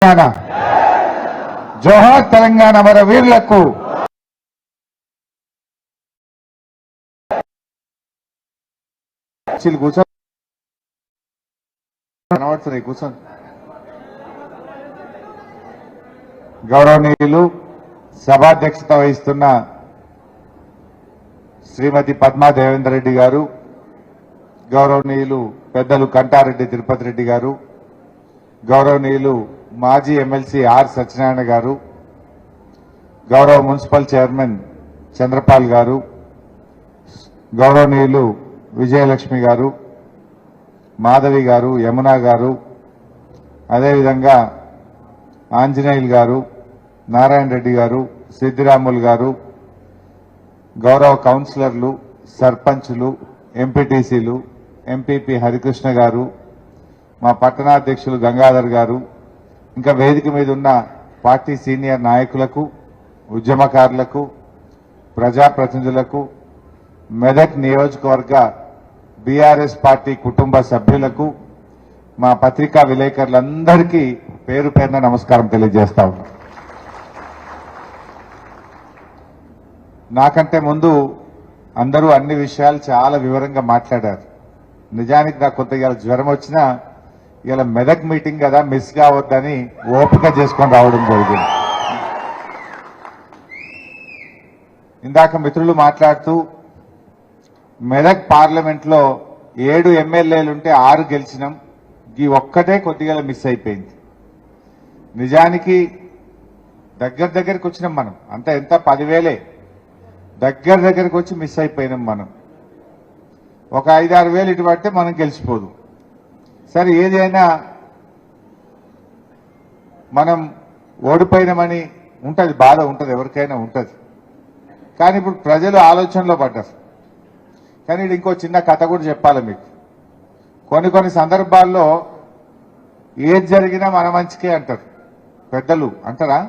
తెలంగాణ జోహార్ తెలంగాణ మన వీరులకు కూర్చోని కూర్చోండి. గౌరవనీయులు సభాధ్యక్షత వహిస్తున్న శ్రీమతి పద్మా దేవేందర్ రెడ్డి గారు, గౌరవనీయులు పెద్దలు కంటారెడ్డి తిరుపతి రెడ్డి గారు, గౌరవనీయులు మాజీ ఎమ్మెల్సీ ఆర్ సత్యనారాయణ గారు, గౌరవ మున్సిపల్ చైర్మన్ చంద్రపాల్ గారు, గౌరవనీయులు విజయలక్ష్మి గారు, మాధవి గారు, యమున గారు, అదేవిధంగా ఆంజనేయులు గారు, నారాయణ రెడ్డి గారు, సిద్దిరాములు గారు, గౌరవ కౌన్సిలర్లు, సర్పంచ్లు, ఎంపీటీసీలు, ఎంపీపీ హరికృష్ణ గారు, మా పట్టణాధ్యక్షులు గంగాధర్ గారు, ఇంకా వేదిక మీద ఉన్న పార్టీ సీనియర్ నాయకులకు, ఉద్యమకారులకు, ప్రజాప్రతినిధులకు, మెదక్ నియోజకవర్గ బీఆర్ఎస్ పార్టీ కుటుంబ సభ్యులకు, మా పత్రికా విలేకరులందరికీ పేరు పేరున నమస్కారం తెలియజేస్తా ఉన్నా. నాకంటే ముందు అందరూ అన్ని విషయాలు చాలా వివరంగా మాట్లాడారు. నిజానికి నాకు కొంత ఇవాళ జ్వరం వచ్చినా ఇలా మెదక్ మీటింగ్ కదా మిస్ కావద్దని ఓపిక చేసుకొని రావడం జరిగింది. ఇందాక మిత్రులు మాట్లాడుతూ మెదక్ పార్లమెంట్ లో 7 ఎమ్మెల్యేలుంటే 6 గెలిచినాం, ఈ ఒక్కటే కొద్దిగా మిస్ అయిపోయింది. నిజానికి దగ్గరికి వచ్చినాం మనం, అంతా ఎంత 10,000 దగ్గరికి వచ్చి మిస్ అయిపోయినాం మనం. ఒక 5-6 వేలు ఇటు పడితే మనం గెలిచిపోదు. సరే, ఏదైనా మనం ఓడిపోయినామని ఉంటుంది, బాధ ఉంటుంది, ఎవరికైనా ఉంటుంది. కానీ ఇప్పుడు ప్రజలు ఆలోచనలో పడ్డారు. కానీ ఇది ఇంకో చిన్న కథ కూడా చెప్పాలి మీకు. కొన్ని సందర్భాల్లో ఏది జరిగినా మన మంచికే అంటారు పెద్దలు, అంటారా?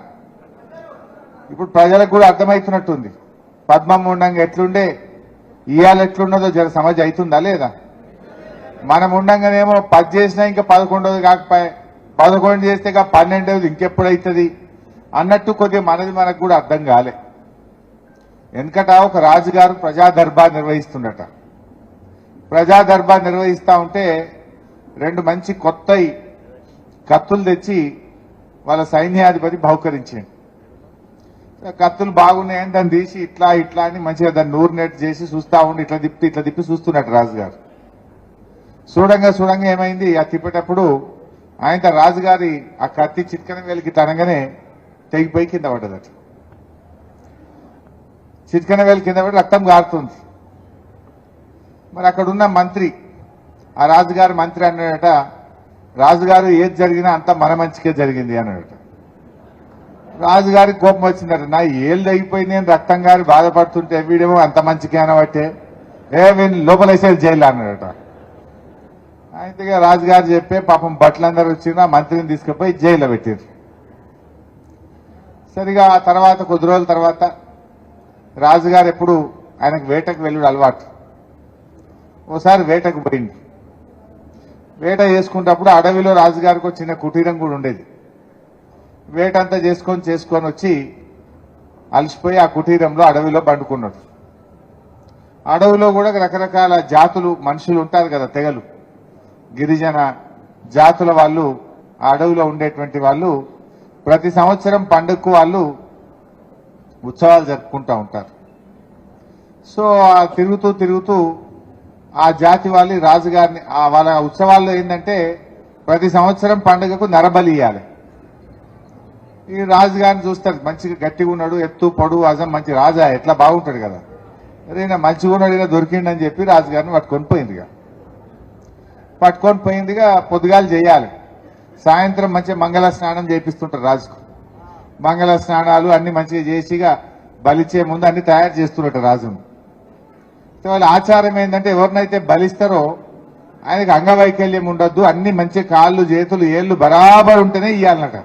ఇప్పుడు ప్రజలకు కూడా అర్థమవుతున్నట్టుంది. పద్మమ్మ ఉండంగా ఎట్లుండే ఇవాళ ఎట్లున్నదో జర సమజ్ అవుతుందా లేదా? మనం ఉండంగానేమో 10 చేసినా ఇంకా 11వ కాకపోయా, 11 చేస్తే 12వ ఇంకెప్పుడైతుంది అన్నట్టు కొద్దిగా మనకు కూడా అర్థం కాలే. వెనకట ఒక రాజుగారు ప్రజా దర్బార్ నిర్వహిస్తుండట. ప్రజా దర్బార్ నిర్వహిస్తా ఉంటే 2 మంచి కొత్త కత్తులు తెచ్చి వాళ్ళ సైన్యాధిపతి బహుకరించాడు. కత్తులు బాగున్నాయని దాన్ని తీసి ఇట్లా అని మంచిగా దాన్ని నూరు నెట్ చేసి చూస్తా ఉండి ఇట్లా తిప్పి చూస్తున్నట్టు రాజుగారు. చూడంగా ఏమైంది, ఆ తిప్పేటప్పుడు ఆయన రాజుగారి ఆ కత్తి చిట్కన వేలికి తనగానే తెగిపోయి కింద పడ్డదట. చిట్కన వేలు కింద పడి రక్తం గారుతుంది. మరి అక్కడున్న మంత్రి, ఆ రాజుగారి మంత్రి అన్నాడట, రాజుగారు ఏది జరిగినా అంతా మన మంచికే జరిగింది అన్నాడట. రాజుగారికి కోపం వచ్చిందట, నా ఏళ్ళు తెగిపోయింది అని రక్తం గారి బాధపడుతుంటే వీడేమో అంత మంచికే అనబట్టే వీళ్ళు లోపలేసేది జైలు అన్నాడట. అయితే రాజుగారు చెప్పే పాపం బట్టలందరూ వచ్చిన మంత్రిని తీసుకుపోయి జైల్లో పెట్టారు. సరిగా ఆ తర్వాత కొద్ది రోజుల తర్వాత రాజుగారు ఎప్పుడు ఆయనకు వేటకు వెళ్ళుడు అలవాటు. ఓసారి వేటకు పోయింది. వేట చేసుకున్నప్పుడు అడవిలో రాజుగారికి ఒక చిన్న కుటీరం కూడా ఉండేది. వేట అంతా చేసుకొని వచ్చి అలసిపోయి ఆ కుటీరంలో అడవిలో పండుకున్నాడు. అడవిలో కూడా రకరకాల జాతులు మనుషులు ఉంటారు కదా, తెగలు, గిరిజన జాతుల వాళ్ళు ఆ అడవిలో ఉండేటువంటి వాళ్ళు ప్రతి సంవత్సరం పండుగకు వాళ్ళు ఉత్సవాలు జరుపుకుంటూ ఉంటారు. సో తిరుగుతూ ఆ జాతి వాళ్ళు రాజుగారిని వాళ్ళ ఉత్సవాల్లో ఏంటంటే ప్రతి సంవత్సరం పండుగకు నరబలి ఇవ్వాలి. ఈ రాజుగారిని చూస్తారు, మంచిగా గట్టిగా ఉన్నాడు, ఎత్తు పొడుగు అజం మంచి రాజా, ఎట్లా బాగుంటాడు కదా, ఈయన మంచిగా ఉన్నాడు, ఈయన దొరికిండని చెప్పి రాజుగారిని పట్టుకొని పోయిందిగా పొద్దుగాలు చేయాలి. సాయంత్రం మంచిగా మంగళ స్నానం చేపిస్తుంటారు రాజుకు. మంగళ స్నానాలు అన్ని మంచిగా చేసిగా బలిచ్చే ముందు అన్ని తయారు చేస్తున్నట్టు రాజును. వాళ్ళ ఆచారం ఏంటంటే ఎవరినైతే బలిస్తారో ఆయనకు అంగవైకల్యం ఉండొద్దు, అన్ని మంచి కాళ్ళు చేతులు ఏళ్ళు బరాబర్ ఉంటేనే ఇయ్యాలన్నట.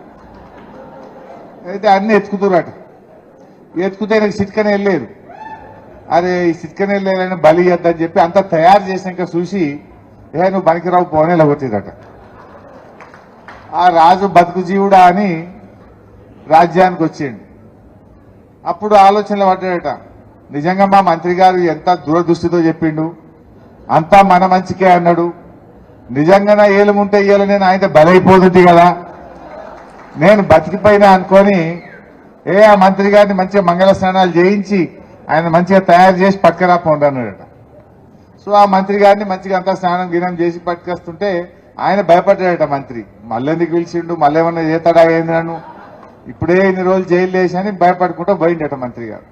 అయితే అన్ని ఎత్తుకుతున్నట్టు ఎత్తుకుతే నాకు సిట్కనే వెళ్ళలేదు. అరే ఈ సిట్కనే వెళ్ళాలని బలి ఇద్దని చెప్పి అంతా తయారు చేసినాక చూసి నువ్వు పనికిరావు పోనే కొట్టిదట. ఆ రాజు బతుకు జీవుడా అని రాజ్యానికి వచ్చిండు. అప్పుడు ఆలోచనలు పడ్డాడట, నిజంగా మా మంత్రి గారు ఎంత దూరదృష్టితో చెప్పిండు, అంతా మన మంచికే అన్నాడు. నిజంగా ఏలుముంటే ఇయ్యాల నేను ఆయన బలైపోతుంది కదా, నేను బతికిపోయినా అనుకొని ఆ మంత్రి గారిని మంచిగా మంగళ స్నానాలు చేయించి ఆయన మంచిగా తయారు చేసి పట్టుకురాపోండి అన్నాడట. సో ఆ మంత్రి గారిని మంచిగా అంతా స్నానం గినం చేసి పట్టుకొస్తుంటే ఆయన భయపడ్డాడట మంత్రి. మళ్ళెందుకు పిలిచిండు, మళ్ళీ ఏమన్నా చేతాడా ఏంది నన్ను, ఇప్పుడే ఇన్ని రోజులు జైలు వేసి భయపడుకుంటూ పోయిండట మంత్రి గారు.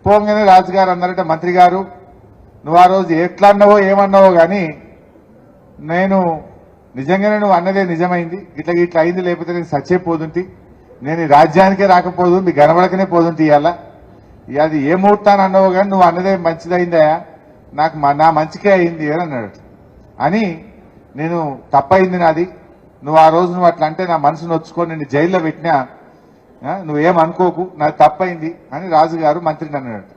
పోగానే రాజుగారు అన్నారట, మంత్రి గారు నువ్వు ఆ రోజు ఎట్లా అన్నావో ఏమన్నావో కానీ నేను నిజంగానే నువ్వు అన్నదే నిజమైంది, ఇట్లా ఇట్లా అయింది, లేకపోతే నేను సచ్చేపోతుంటి, నేను ఈ రాజ్యానికే రాకపోదు, మీ గనబడకనే పోతుంటి. ఇవాళ అది ఏ ముహూర్తాన్ని అన్నావో కానీ నువ్వు అన్నదే మంచిదైందా, నాకు నా మంచికే అయింది అని అన్నాడు. అని నేను తప్పయింది నాది, నువ్వు ఆ రోజు నువ్వు అట్లా అంటే నా మనసు నొచ్చుకొని నేను జైల్లో పెట్టినా నువ్వేమనుకోకు, నాది తప్పైంది అని రాజుగారు మంత్రిని అన్నాడట.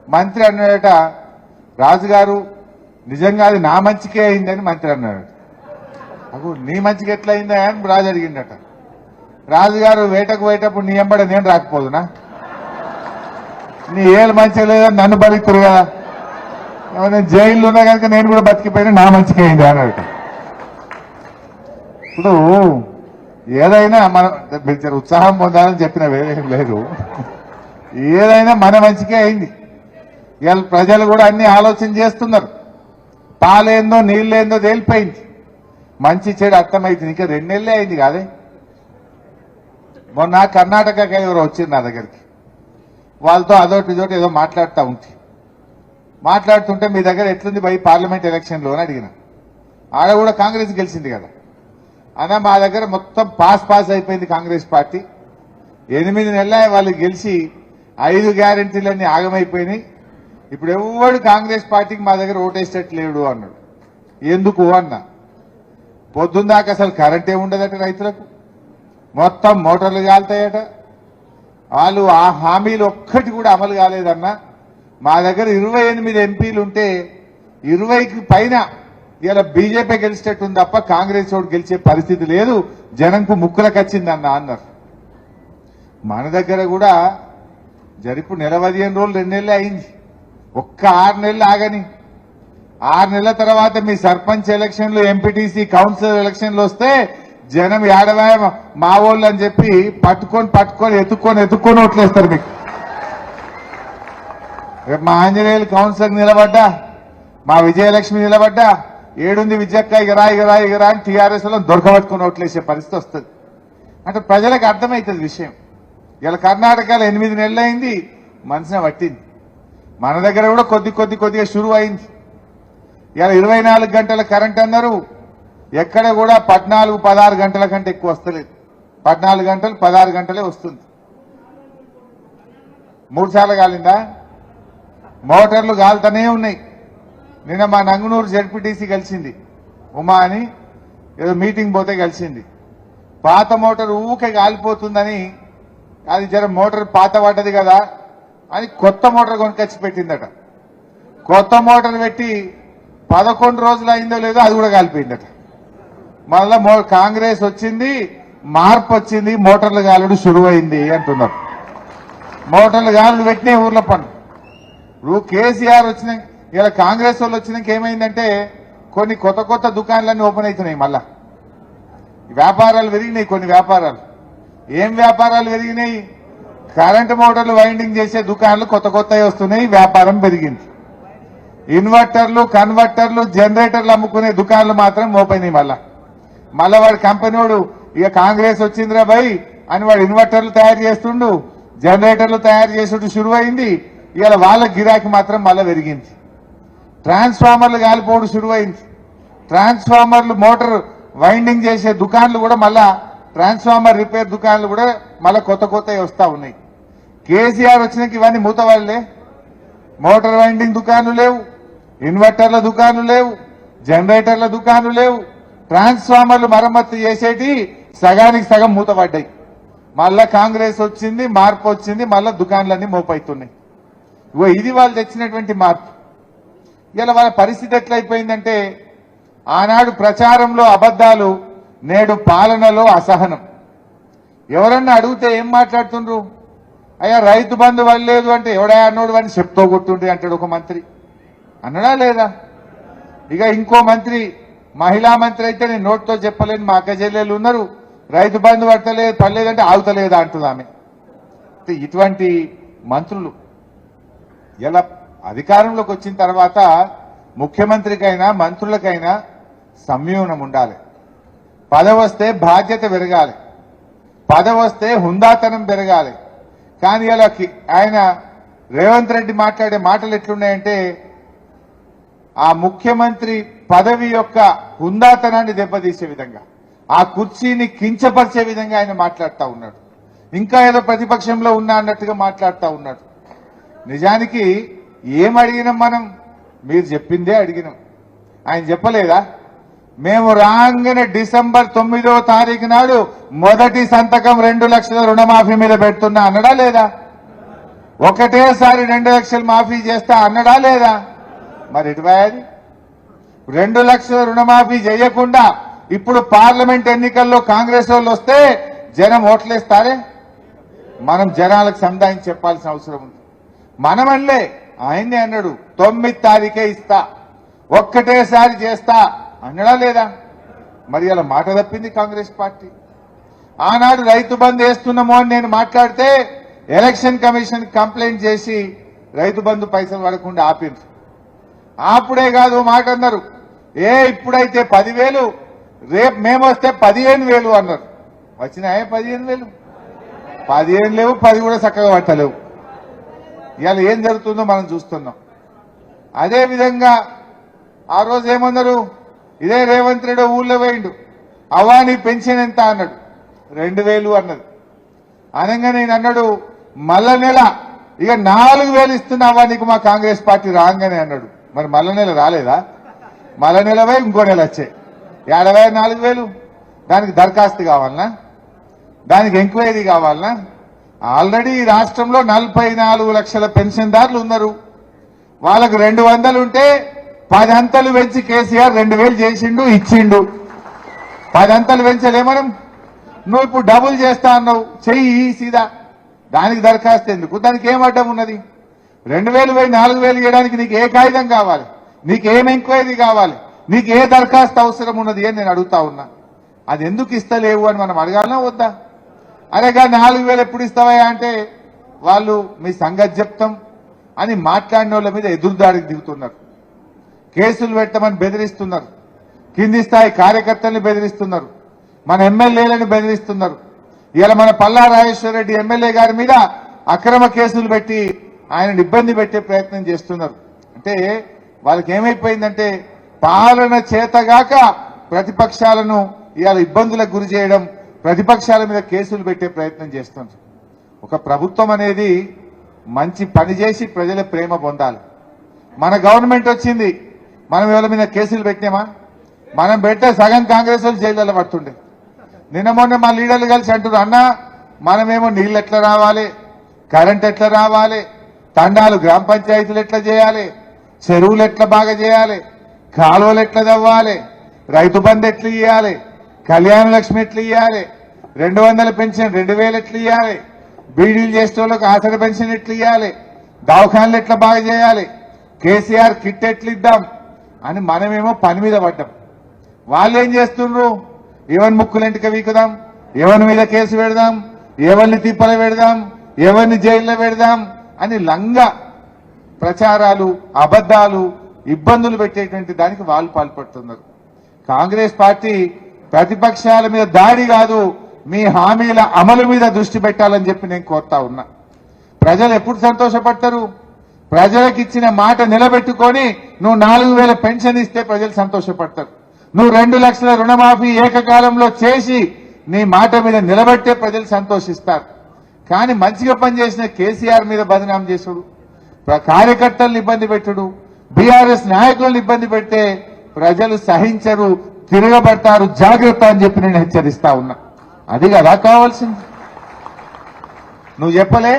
మంత్రి అన్నాడట, రాజుగారు నిజంగా అది నా మంచికే అయిందని మంత్రి అన్నాడు. అప్పుడు నీ మంచికి ఎట్లా అయిందా అని రాజు అడిగిండట. రాజుగారు వేటకు పోయేటప్పుడు నీ ఎంబడ నేను రాకపోదునా, నీ ఏళ్ళు మంచిగా లేదని నన్ను బలిక్కురు కదా, నేను జైల్లో ఉన్నా కనుక నేను కూడా బతికిపోయినా నా మంచిగా అయింది అన్నాడట. ఇప్పుడు ఏదైనా మనం మీరు ఉత్సాహం పొందాలని చెప్పిన వేరేం లేదు, ఏదైనా మన మంచికే అయింది. ఇవాళ ప్రజలు కూడా అన్ని ఆలోచన చేస్తున్నారు, పాలేందో నీళ్ళేందో తేలిపోయింది, మంచి చెడు అర్థమైంది. ఇంకా 2 నెలలే అయింది కాదే. మొన్న కర్ణాటకకి ఎవరు వచ్చింది నా దగ్గరికి, వాళ్ళతో అదొకటి ఇదోటి ఏదో మాట్లాడుతుంటే మీ దగ్గర ఎట్లుంది భయ్ పార్లమెంట్ ఎలక్షన్లో అని అడిగిన. ఆడ కూడా కాంగ్రెస్ గెలిచింది కదా అన్న, మా దగ్గర మొత్తం పాస్ అయిపోయింది కాంగ్రెస్ పార్టీ, 8 నెలల వాళ్ళు గెలిచి 5 గ్యారెంటీలన్నీ ఆగమైపోయినాయి, ఇప్పుడు ఎవడు కాంగ్రెస్ పార్టీకి మా దగ్గర ఓటేసేటట్లేడు అన్నాడు. ఎందుకు అన్నా, పొద్దుందాకా అసలు కరెంటే ఉండదట, రైతులకు మొత్తం మోటార్లు కాలుతాయట, వాళ్ళు ఆ హామీలు ఒక్కటి కూడా అమలు కాలేదన్నా. మా దగ్గర 28 ఎంపీలు ఉంటే 20కి పైన ఇలా బీజేపీ గెలిచేటట్టుంది తప్ప కాంగ్రెస్ ఓటు గెలిచే పరిస్థితి లేదు, జనంకు ముక్కులకు వచ్చిందన్న అన్నారు. మన దగ్గర కూడా జరిపు 15 రోజులు 2 నెలలే అయింది, ఒక్క 6 నెలలు ఆగని. 6 నెలల తర్వాత మీ సర్పంచ్ ఎలక్షన్లు, ఎంపీటీసీ, కౌన్సిలర్ ఎలక్షన్లు వస్తే జనం ఏడవాయ మా వాళ్ళు అని చెప్పి పట్టుకొని ఎత్తుక్కొని ఓట్లేస్తారు మీకు. రేపు మా ఆంజనేయులు కౌన్సిలర్ నిలబడ్డా, మా విజయలక్ష్మి నిలబడ్డా, ఏడుంది విజయక్క ఇగరా అని టీఆర్ఎస్ లో దొరకబట్టుకుని ఓట్లేసే పరిస్థితి వస్తుంది. అంటే ప్రజలకు అర్థమవుతుంది విషయం. ఇలా కర్ణాటకలో 8 నెలలు అయింది, మనసున పట్టింది. మన దగ్గర కూడా కొద్దిగా షురువు అయింది. ఇలా 24 గంటల కరెంట్ అన్నారు, ఎక్కడ కూడా 14-16 గంటల కంటే ఎక్కువ వస్తలేదు. 14 గంటలు 16 గంటలే వస్తుంది. 3 సార్లు కాలిందా, మోటార్లు కాలుతూనే ఉన్నాయి. నిన్న మా నంగునూరు జెడ్పీటీసీ కలిసింది, ఉమా అని, ఏదో మీటింగ్ పోతే కలిసింది. పాత మోటార్ ఊకే కాలిపోతుందని, అది జర మోటార్ పాత పడ్డది కదా అని కొత్త మోటార్ కొనుకొచ్చి పెట్టిందట. కొత్త మోటార్ పెట్టి 11 రోజులు అయిందో లేదో అది కూడా కాలిపోయిందట. మళ్ళా కాంగ్రెస్ వచ్చింది, మార్పు వచ్చింది, మోటార్లు గాలుడు శురువైంది అంటున్నారు. మోటార్లు గాలుడు పెట్టినే ఊర్లో పన్ను. ఇప్పుడు కేసీఆర్ వచ్చిన, ఇలా కాంగ్రెస్ వాళ్ళు వచ్చినాక ఏమైందంటే కొన్ని కొత్త దుకాణాలన్నీ ఓపెన్ అవుతున్నాయి. మళ్ళా వ్యాపారాలు పెరిగినాయి. కొన్ని వ్యాపారాలు, ఏం వ్యాపారాలు పెరిగినాయి, కరెంటు మోటార్లు వైండింగ్ చేసే దుకాణాలు కొత్తవి వస్తున్నాయి, వ్యాపారం పెరిగింది. ఇన్వర్టర్లు, కన్వర్టర్లు, జనరేటర్లు అమ్ముకునే దుకాణాలు మాత్రం మోపోయినాయి. మళ్ళా వాడి కంపెనీ వాడు ఇక కాంగ్రెస్ వచ్చిందిరా భయ్ అని వాడు ఇన్వర్టర్లు తయారు చేస్తుండు, జనరేటర్లు తయారు చేసుడు శురువైంది. ఇవాళ వాళ్ళ గిరాకీ మాత్రం మళ్ళా పెరిగింది. ట్రాన్స్ఫార్మర్లు కాలిపోవడం శురువైంది. ట్రాన్స్ఫార్మర్లు, మోటార్ వైండింగ్ చేసే దుకాణాలు కూడా మళ్ళా, ట్రాన్స్ఫార్మర్ రిపేర్ దుకాణాలు కూడా మళ్ళా కొత్తవి వస్తా ఉన్నాయి. కేసీఆర్ వచ్చినాక ఇవన్నీ మూతవాళ్లే. మోటార్ వైండింగ్ దుకాణాలు లేవు, ఇన్వర్టర్ల దుకాణాలు లేవు, జనరేటర్ల దుకాణాలు లేవు, ట్రాన్స్ఫార్మర్లు మరమ్మతు చేసేటి సగానికి సగం మూతపడ్డాయి. మళ్ళా కాంగ్రెస్ వచ్చింది, మార్పు వచ్చింది, మళ్ళా దుకాణాలన్నీ మోపైతున్నాయి. ఇది వాళ్ళు తెచ్చినటువంటి మార్పు. ఇలా వాళ్ళ పరిస్థితి ఎట్లయిపోయిందంటే, ఆనాడు ప్రచారంలో అబద్దాలు, నేడు పాలనలో అసహనం. ఎవరన్నా అడిగితే ఏం మాట్లాడుతుండ్రు? అయ్యా రైతు బంధు వల్లేదు అంటే ఎవడా అన్నోడు అని చెప్తూ కొట్టుండే అంటాడు ఒక మంత్రి. అన్నడా లేదా? ఇక ఇంకో మంత్రి, మహిళా మంత్రి అయితే నేను నోట్తో చెప్పలేను, మా అక్క చెల్లెలు ఉన్నారు, రైతు బంధు పడలేదంటే ఆగుతలేదా అంటుంది ఆమె. ఇటువంటి మంత్రులు ఇలా అధికారంలోకి వచ్చిన తర్వాత ముఖ్యమంత్రికైనా మంత్రులకైనా సంయమనం ఉండాలి. పదవస్తే బాధ్యత పెరగాలి, పదవస్తే హుందాతనం పెరగాలి. కానీ ఇలా ఆయన రేవంత్ రెడ్డి మాట్లాడే మాటలు ఎట్లున్నాయంటే ఆ ముఖ్యమంత్రి పదవి యొక్క హుందాతనాన్ని దెబ్బతీసే విధంగా, ఆ కుర్చీని కించపరిచే విధంగా ఆయన మాట్లాడుతూ ఉన్నాడు. ఇంకా ఏదో ప్రతిపక్షంలో ఉన్నా అన్నట్టుగా మాట్లాడుతూ ఉన్నాడు. నిజానికి ఏం అడిగినాం మనం? మీరు చెప్పిందే అడిగినాం. ఆయన చెప్పలేదా? మేము రాగానే డిసెంబర్ 9వ తారీఖు నాడు మొదటి సంతకం 2 లక్షల రుణమాఫీ మీద పెడుతున్నా అన్నడా లేదా? ఒకటేసారి 2 లక్షలు మాఫీ చేస్తా అన్నడా లేదా? మరి ఎటువైంది? 2 లక్షల రుణమాఫీ చేయకుండా ఇప్పుడు పార్లమెంట్ ఎన్నికల్లో కాంగ్రెస్ వాళ్ళు వస్తే జనం ఓట్లేస్తారే? మనం జనాలకు సంధానం చెప్పాల్సిన అవసరం ఉంది. మనమల్లే ఆయన్నే అన్నాడు 9 తారీఖే ఇస్తా, ఒక్కటేసారి చేస్తా అన్నడా లేదా? మరి అలా మాట తప్పింది కాంగ్రెస్ పార్టీ. ఆనాడు రైతు బంధు వేస్తున్నామో అని నేను మాట్లాడితే ఎలక్షన్ కమిషన్ కంప్లైంట్ చేసి రైతు బంధు పైసలు పడకుండా ఆపింది. అప్పుడే కాదు మాట అన్నారు, ఇప్పుడైతే 10,000, రేపు మేము వస్తే 15,000 అన్నారు. వచ్చినాయే 15,000? 15 లేవు, 10 కూడా చక్కగా పట్టలేవు. ఇవాళ ఏం జరుగుతుందో మనం చూస్తున్నాం. అదేవిధంగా ఆ రోజు ఏమన్నారు? ఇదే రేవంత్ రెడ్డి ఊళ్ళో పోయిండు, అవానీ పెన్షన్ ఎంత అన్నాడు, 2,000 అన్నది. అనగా నేను అన్నాడు మళ్ళా నెల ఇక 4,000 ఇస్తున్నావా నీకు మా కాంగ్రెస్ పార్టీ రాగానే అన్నాడు. మరి మళ్ళా నెల రాలేదా? మళ్ళా నెల పోయి ఇంకో నెల వచ్చాయి. 4,000. దానికి దరఖాస్తు కావాలనా? దానికి ఎంక్వైరీ కావాలనా? ఆల్రెడీ ఈ రాష్ట్రంలో 44 లక్షల పెన్షన్దారులు ఉన్నారు. వాళ్ళకు 200 ఉంటే 10 అంతలు పెంచి కేసీఆర్ 2,000 చేసిండు, ఇచ్చిండు. 10 అంతలు పెంచలే మనం. నువ్వు ఇప్పుడు డబుల్ చేస్తా అన్నావు, చెయ్యి సీదా. దానికి దరఖాస్తు ఎందుకు? దానికి ఏం అడ్డం ఉన్నది? 2,000 పోయి 4,000 చేయడానికి నీకు ఏ కాగితం కావాలి? నీకు ఏం ఎంక్వైరీ కావాలి? నీకు ఏ దరఖాస్తు అవసరం ఉన్నది అని నేను అడుగుతా ఉన్నా. అది ఎందుకు ఇస్తలేవు అని మనం అడగాలనా వద్దా? అరేగా 4,000 ఎప్పుడు ఇస్తావా అంటే వాళ్ళు మీ సంగతి చెప్తాం అని మాట్లాడిన వాళ్ళ మీద ఎదురుదాడికి దిగుతున్నారు. కేసులు పెట్టమని బెదిరిస్తున్నారు, కింది స్థాయి కార్యకర్తల్ని బెదిరిస్తున్నారు, మన ఎమ్మెల్యేలను బెదిరిస్తున్నారు. ఇలా మన పల్లా రాజేశ్వర రెడ్డి ఎమ్మెల్యే గారి మీద అక్రమ కేసులు పెట్టి ఆయనను ఇబ్బంది పెట్టే ప్రయత్నం చేస్తున్నారు. అంటే వాళ్ళకి ఏమైపోయిందంటే పాలన చేతగాక ప్రతిపక్షాలను ఇవాళ ఇబ్బందులకు గురి చేయడం, ప్రతిపక్షాల మీద కేసులు పెట్టే ప్రయత్నం చేస్తున్నారు. ఒక ప్రభుత్వం అనేది మంచి పని చేసి ప్రజల ప్రేమ పొందాలి. మన గవర్నమెంట్ వచ్చింది, మనం ఎవరి మీద కేసులు పెట్టినామా? మనం పెడితే సగం కాంగ్రెస్ వాళ్ళు జైళ్ళలో పడుతుండే. నిన్న మొన్న మా లీడర్లు కలిసి అంటారు, అన్న మనమేమో నీళ్ళు ఎట్లా రావాలి, కరెంట్ ఎట్లా రావాలి, తండాలు గ్రామ పంచాయతీలు ఎట్లా చేయాలి, చెరువులు ఎట్లా బాగా చేయాలి, కాలువలు ఎట్లా తవ్వాలి, రైతు బంధు ఎట్లా ఇవ్వాలి, కళ్యాణ లక్ష్మి ఎట్లా ఇవ్వాలి, 200 పెన్షన్ 2,000 ఎట్లా ఇవ్వాలి, బీడీలు చేసే వాళ్ళకి ఆసర పెన్షన్ ఎట్లా ఇవ్వాలి, దవాఖాన్లు ఎట్లా బాగా చేయాలి, కేసీఆర్ కిట్ ఎట్లా ఇద్దాం అని మనమేమో పని మీద పడ్డాం. వాళ్ళు ఏం చేస్తుండ్రు? ఎవరిని ముక్కులెంటిక వీకుదాం, ఎవరి మీద కేసు పెడదాం, ఎవరిని తిప్పలు పెడదాం, ఎవరిని జైల్లో పెడదాం అని లంగా ప్రచారాలు, అబద్దాలు, ఇబ్బందులు పెట్టేటువంటి దానికి వాళ్ళు పాల్పడుతున్నారు. కాంగ్రెస్ పార్టీ ప్రతిపక్షాల మీద దాడి కాదు, మీ హామీల అమలు మీద దృష్టి పెట్టాలని చెప్పి నేను కోరుతా ఉన్నా. ప్రజలు ఎప్పుడు సంతోషపడతారు? ప్రజలకు ఇచ్చిన మాట నిలబెట్టుకొని నువ్వు 4,000 పెన్షన్ ఇస్తే ప్రజలు సంతోషపడతారు. నువ్వు 2 లక్షల రుణమాఫీ ఏకకాలంలో చేసి నీ మాట మీద నిలబెట్టే ప్రజలు సంతోషిస్తారు. కానీ మంచిగా పనిచేసిన కేసీఆర్ మీద బదనాం చేసుడు, కార్యకర్తలను ఇబ్బంది పెట్టుడు, బీఆర్ఎస్ నాయకులను ఇబ్బంది పెడితే ప్రజలు సహించరు, తిరగబడతారు. జాగ్రత్త అని చెప్పి నేను హెచ్చరిస్తా ఉన్నా. అది కదా కావాల్సింది. నువ్వు చెప్పలే,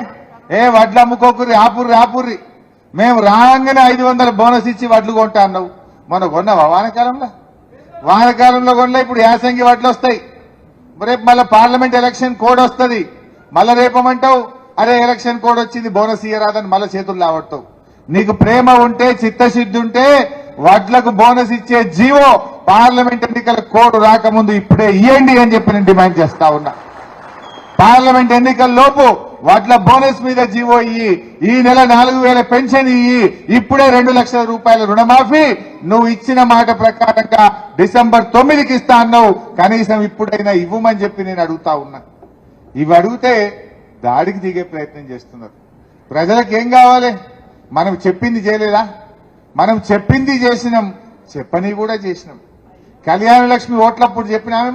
వడ్లు అమ్ముకోకుర్రి, ఆపుర్రి, మేము రాగానే 500 బోనస్ ఇచ్చి వడ్లు కొంటా అన్నావు. మొన్న కొన్నావా వానకాలంలో? వానకాలంలో కొనలే, ఇప్పుడు యాసంగి వడ్లు వస్తాయి. రేపు మళ్ళీ పార్లమెంట్ ఎలక్షన్ కోడ్ వస్తుంది. మళ్ళా రేపమంటావు అరే ఎలక్షన్ కోడ్ వచ్చింది బోనస్ ఇయ్యరాదని మళ్ళా చేతులు లావడతావు. నీకు ప్రేమ ఉంటే చిత్తశుద్ధి ఉంటే వడ్లకు బోనస్ ఇచ్చే జీవో పార్లమెంట్ ఎన్నికల కోడ్ రాకముందు ఇప్పుడే ఇయ్యండి అని చెప్పి నేను డిమాండ్ చేస్తా ఉన్నా. పార్లమెంట్ ఎన్నికల లోపు వడ్ల బోనస్ మీద జీవో ఇయ్యి, ఈ నెల 4,000 పెన్షన్ ఇయ్యి, ఇప్పుడే 2 లక్షల రూపాయల రుణమాఫీ నువ్వు ఇచ్చిన మాట ప్రకారంగా డిసెంబర్ 9కి ఇస్తా అన్నావు. కనీసం ఇప్పుడైనా ఇవ్వమని చెప్పి నేను అడుగుతా ఉన్నా. ఇవి అడిగితే దాడికి దిగే ప్రయత్నం చేస్తున్నారు. ప్రజలకు ఏం కావాలి? మనం చెప్పింది చేయలేదా? మనం చెప్పింది చేసినాం, చెప్పని కూడా చేసినాం. కళ్యాణ లక్ష్మి ఓట్లప్పుడు చెప్పినామే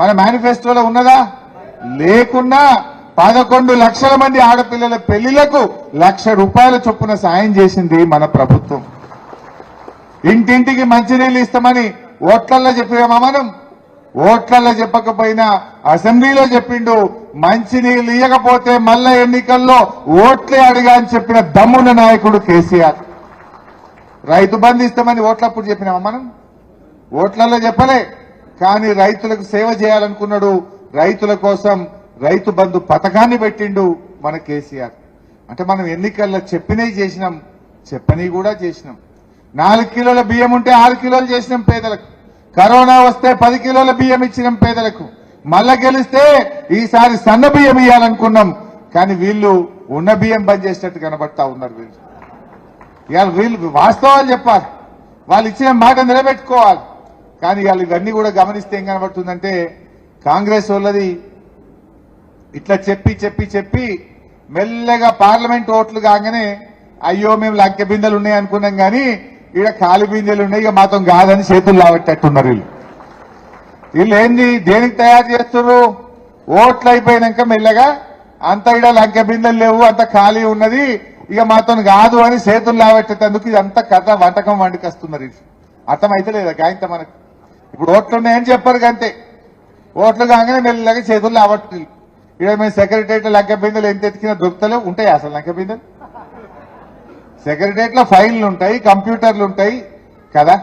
మన మేనిఫెస్టోలో ఉన్నదా? లేకున్నా 11 లక్షల మంది ఆడపిల్లల పెళ్లిలకు ₹1,00,000 చొప్పున సాయం చేసింది మన ప్రభుత్వం. ఇంటింటికి మంచినీళ్ళు ఇస్తామని ఓట్లల్లో చెప్పినామా ఓట్లల్లో చెప్పకపోయినా అసెంబ్లీలో చెప్పిండు. మంచినీళ్ళు ఇవ్వకపోతే మళ్ళా ఎన్నికల్లో ఓట్లే అడిగా అని చెప్పిన దమ్మున్న నాయకుడు కేసీఆర్. రైతు బంధు ఇస్తామని ఓట్లప్పుడు చెప్పినామా ఓట్లలో చెప్పలే. కానీ రైతులకు సేవ చేయాలనుకున్నాడు. రైతుల కోసం రైతు బంధు పథకాన్ని పెట్టిండు మన కేసీఆర్. అంటే మనం ఎన్నికల్లో చెప్పినవి చేసినాం, చెప్పని కూడా చేసినాం. 4 కిలోల బియ్యం ఉంటే 6 కిలోలు చేసినాం పేదలకు. కరోనా వస్తే 10 కిలోల బియ్యం ఇచ్చినాం పేదలకు. మళ్ళా గెలిస్తే ఈసారి సన్న బియ్యం ఇవ్వాలనుకున్నాం. కానీ వీళ్ళు ఉన్న బియ్యం బంద్ చేసినట్టు కనబడతా ఉన్నారు. వీళ్ళు వాస్తవాలు చెప్పాలి, వాళ్ళు ఇచ్చిన మాట నిలబెట్టుకోవాలి. కానీ ఇవాళ ఇవన్నీ కూడా గమనిస్తే ఏం కనబడుతుందంటే కాంగ్రెస్ వాళ్ళది ఇట్లా చెప్పి చెప్పి చెప్పి మెల్లగా పార్లమెంట్ ఓట్లు కాగానే అయ్యో మేము లంకె బిందెలు ఉన్నాయి అనుకున్నాం కానీ ఈడ ఖాళీ బిందెలు ఉన్నాయి, ఇక మాతో కాదని చేతులు లావట్టేట్టున్నారు. వీళ్ళు ఏంది దేనికి తయారు చేస్తున్నారు? ఓట్లు అయిపోయినాక మెల్లగా అంత ఈడ లంకె బిందెలు లేవు, అంత ఖాళీ ఉన్నది, ఇక మాతో కాదు అని చేతులు లావట్టేందుకు ఇదంతా కథ వంటకం వండుకొస్తున్నారు. అర్థమైతే లేదా గాయంత మనకు? ఇప్పుడు ఓట్లు ఉన్నాయని చెప్పారు అంతే. ఓట్లు కాగానే మెల్లగా చేతులు లావట్టు. ఇక్కడ మేము సెక్రటరియట్ లంకె బిందెలు ఎంత ఎత్తికినా దొరుకుతలేవు. ఉంటాయి అసలు లంకె బిందెలు? సెక్రటరియట్ లో ఫైళ్లు ఉంటాయి, కంప్యూటర్లు ఉంటాయి కదా.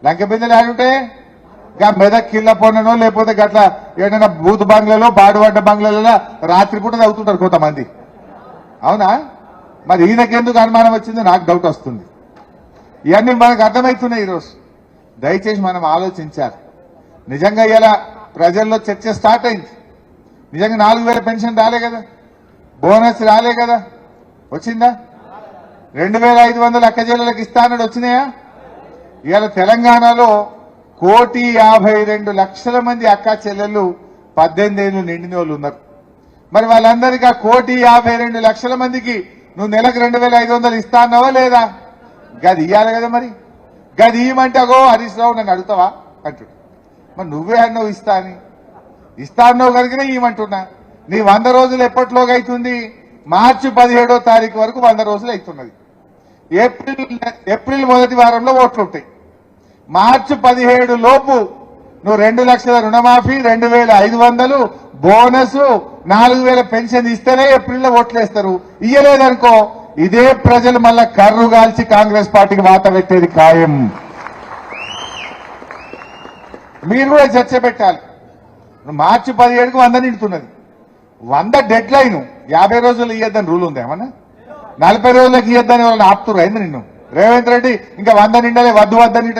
లంకె బిందెలు ఆడుంటాయి ఇంకా మెదక్ కిల్ల పొన్ననో లేకపోతే గట్ల ఏదైనా బూత్ బంగ్లాలో బాడుపడ్డ బంగ్లాలలో రాత్రిపూట చదువుతుంటారు కొంతమంది. అవునా? మరి ఈయనకెందుకు అనుమానం వచ్చిందో నాకు డౌట్ వస్తుంది. ఇవన్నీ మనకు అర్థమవుతున్నాయి ఈరోజు. దయచేసి మనం ఆలోచించాలి. నిజంగా ఇలా ప్రజల్లో చర్చ స్టార్ట్ అయింది. నిజంగా 4,000 పెన్షన్ రాలే కదా, బోనస్ రాలే కదా, వచ్చిందా? 2,500 అక్కచెల్లెలకు ఇస్తానని వచ్చినాయా? ఇవాళ తెలంగాణలో 1,52,00,000 మంది అక్క చెల్లెళ్ళు 18 ఏళ్లు నిండిన వాళ్ళు ఉన్నారు. మరి వాళ్ళందరికీ 1,52,00,000 మందికి నువ్వు నెలకు 2,500 ఇస్తా అన్నావా లేదా? గది ఇయ్యాలి కదా. మరి గది ఇయ్యమంటే అగో హరీష్ రావు నన్ను అడుగుతావా అంటుడు. మరి నువ్వే అన్నావు ఇస్తా అన్నావు కనుకనే ఇవ్వమంటున్నా. నీ 100 రోజులు ఎప్పటిలోగా అవుతుంది? మార్చి 17వ తారీఖు వరకు 100 రోజులు అవుతున్నది. ఏప్రిల్ మొదటి వారంలో ఓట్లు ఉంటాయి. మార్చి 17 లోపు నువ్వు 2 లక్షల రుణమాఫీ, 2,500 బోనస్, 4,000 పెన్షన్ ఇస్తేనే ఏప్రిల్లో ఓట్లేస్తారు. ఇయ్యలేదనుకో ఇదే ప్రజలు మళ్ళా కర్రు గాల్చి కాంగ్రెస్ పార్టీకి వాత పెట్టేది ఖాయం. మీరు కూడా చర్చ పెట్టాలి. మార్చి 17కు 100 నిండుతున్నది. 100 డెడ్ లైన్. 50 రోజులు ఇయ్యద్దని రూల్ ఉంది ఏమన్నా? 40 రోజులకు ఇయ్యద్దని వాళ్ళని ఆపుతుర్రా అయింది నిన్ను? రేవంత్ రెడ్డి ఇంకా 100 నిండలే వద్దు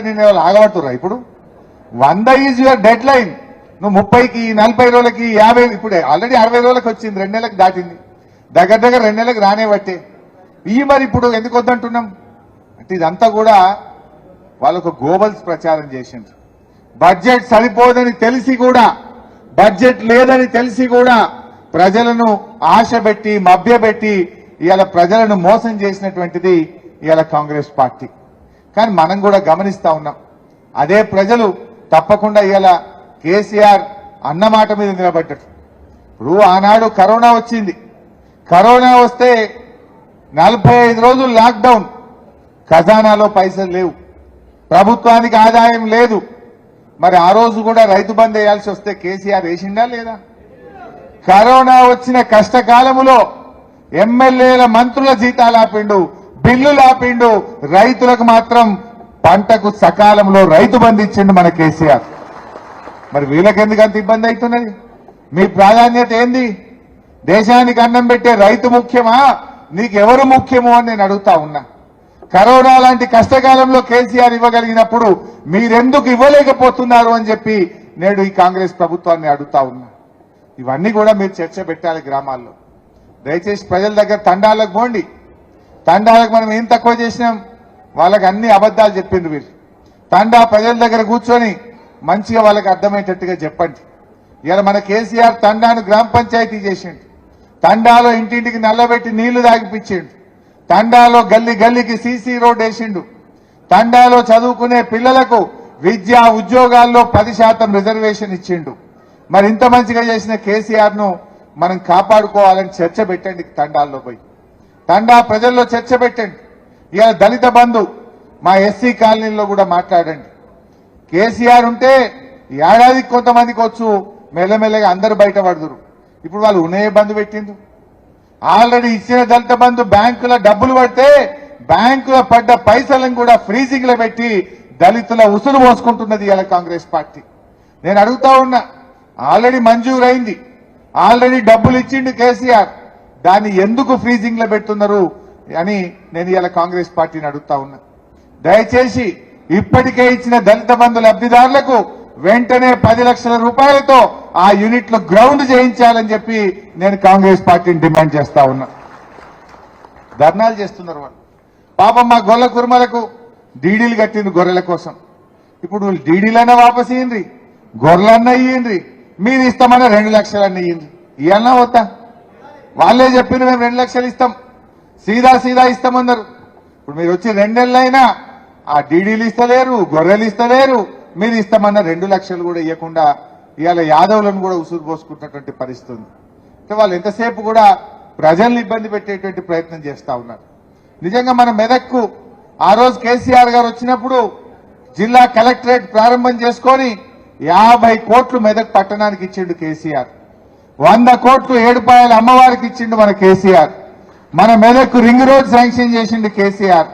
నిండే వాళ్ళు ఆగబడుతుర్రా? ఇప్పుడు 100 ఈజ్ యువర్ డెడ్ లైన్. నువ్వు 30కి 40 రోజులకి 50, ఇప్పుడే ఆల్రెడీ 60 రోజులకు వచ్చింది, 2 నెలలకు దాటింది, దగ్గర 2 నెలలకు రానే బట్టే ఇవి. మరి ఇప్పుడు ఎందుకు వద్దంటున్నాం అంటే ఇదంతా కూడా వాళ్ళకు గోబల్స్ ప్రచారం చేసిండ్రు. బడ్జెట్ సరిపోదని తెలిసి కూడా, బడ్జెట్ లేదని తెలిసి కూడా ప్రజలను ఆశపెట్టి మభ్యపెట్టి ఇవాళ ప్రజలను మోసం చేసినటువంటిది ఇవాళ కాంగ్రెస్ పార్టీ. కానీ మనం కూడా గమనిస్తా ఉన్నాం. అదే ప్రజలు తప్పకుండా ఇవాళ కేసీఆర్ అన్నమాట మీద నిలబడ్డారు. ఇప్పుడు ఆనాడు కరోనా వచ్చింది. కరోనా వస్తే 45 రోజులు లాక్డౌన్, ఖజానాలో పైసలు లేవు, ప్రభుత్వానికి ఆదాయం లేదు. మరి ఆ రోజు కూడా రైతు బంద్ వేయాల్సి వస్తే కేసీఆర్ వేసిండా లేదా? కరోనా వచ్చిన కష్టకాలములో ఎమ్మెల్యేల మంత్రుల జీతాలు ఆపిండు, బిల్లులు ఆపిండు, రైతులకు మాత్రం పంటకు సకాలంలో రైతు బంధు ఇచ్చిండు మన కేసీఆర్. మరి వీళ్ళకెందుకు అంత ఇబ్బంది అవుతున్నది? మీ ప్రాధాన్యత ఏంది? దేశానికి అన్నం పెట్టే రైతు ముఖ్యమా, నీకెవరు ముఖ్యమో అని నేను అడుగుతా ఉన్నా. కరోనా లాంటి కష్టకాలంలో కేసీఆర్ ఇవ్వగలిగినప్పుడు మీరెందుకు ఇవ్వలేకపోతున్నారు అని చెప్పి నేడు ఈ కాంగ్రెస్ ప్రభుత్వాన్ని అడుగుతా ఉన్నా. ఇవన్నీ కూడా మీరు చర్చ పెట్టాలి గ్రామాల్లో. దయచేసి ప్రజల దగ్గర తండాలకు పోండి. తండాలకు మనం ఏం తక్కువ చేసినాం? వాళ్ళకి అన్ని అబద్ధాలు చెప్పిండ్రు వీళ్ళు. తండా ప్రజల దగ్గర కూర్చొని మంచిగా వాళ్ళకి అర్థమయ్యేటట్టుగా చెప్పండి. ఇలా మన కేసీఆర్ తండాను గ్రామ పంచాయతీ చేసిండు. తండాలో ఇంటింటికి నల్లబెట్టి నీళ్లు తాగిపించిండు. తండాలో గల్లీ గల్లీకి సీసీ రోడ్ వేసిండు. తండాలో చదువుకునే పిల్లలకు విద్యా ఉద్యోగాల్లో 10% రిజర్వేషన్ ఇచ్చిండు. మరి ఇంత మంచిగా చేసిన కేసీఆర్ ను మనం కాపాడుకోవాలని చర్చ పెట్టండి. తండాల్లో పోయి తండా ప్రజల్లో చర్చ పెట్టండి. ఇవాళ దళిత బంధు మా ఎస్సీ కాలనీలో కూడా మాట్లాడండి. కేసీఆర్ ఉంటే ఏడాదికి కొంతమందికి వచ్చు, మెల్లమెల్లగా అందరు బయటపడుదురు. ఇప్పుడు వాళ్ళు ఉన్నాయే బంధు పెట్టిండు. ఆల్రెడీ ఇచ్చిన దళిత బంధు బ్యాంకుల డబ్బులు పడితే బ్యాంకుల పడ్డ పైసలను కూడా ఫ్రీజింగ్ లో పెట్టి దళితుల ఉసురు పోసుకుంటున్నది ఇలా కాంగ్రెస్ పార్టీ. నేను అడుగుతా ఉన్నా, ఆల్రెడీ మంజూరైంది, ఆల్రెడీ డబ్బులు ఇచ్చిండు కేసీఆర్, దాన్ని ఎందుకు ఫ్రీజింగ్ లో పెడుతున్నారు అని నేను ఇలా కాంగ్రెస్ పార్టీని అడుగుతా ఉన్నా. దయచేసి ఇప్పటికే ఇచ్చిన దళిత బంధు లబ్ధిదారులకు వెంటనే 10 లక్షల రూపాయలతో ఆ యూనిట్లు గ్రౌండ్ చేయించాలని చెప్పి నేను కాంగ్రెస్ పార్టీని డిమాండ్ చేస్తా ఉన్నా. ధర్నాలు చేస్తున్నారు వాళ్ళు. పాపం మా గొల్ల కుర్మలకు డీడీలు కట్టింది గొర్రెల కోసం. ఇప్పుడు డీడీలన్నా వాపస్ ఇయ్యండి, గొర్రెలన్నా ఇయ్యండి, మీరు ఇస్తామన్నా 2 లక్షలన్నా ఇయ్యండి. ఇవన్నా వద్దా? వాళ్ళే చెప్పిన మేము 2 లక్షలు ఇస్తాం, సీదా ఇస్తామన్నారు. ఇప్పుడు మీరు వచ్చి 2 నెలలైనా ఆ డీడీలు ఇస్తలేరు, గొర్రెలు ఇస్తలేరు. మీరు ఇస్తామన్న 2 లక్షలు కూడా ఇవ్వకుండా ఇవాళ యాదవులను కూడా ఉసురు పోసుకుంటున్నటువంటి పరిస్థితి ఉంది. వాళ్ళు ఎంతసేపు కూడా ప్రజల్ని ఇబ్బంది పెట్టేటువంటి ప్రయత్నం చేస్తా ఉన్నారు. నిజంగా మన మెదక్కు ఆ రోజు కేసీఆర్ గారు వచ్చినప్పుడు జిల్లా కలెక్టరేట్ ప్రారంభం చేసుకొని 50 కోట్లు మెదక్ పట్టణానికి ఇచ్చిండు కేసీఆర్. 100 కోట్లు ఏడుపాయల అమ్మవారికి ఇచ్చిండు మన కేసీఆర్. మన మెదక్కు రింగ్ రోడ్ శాంక్షన్ చేసిండు కేసీఆర్.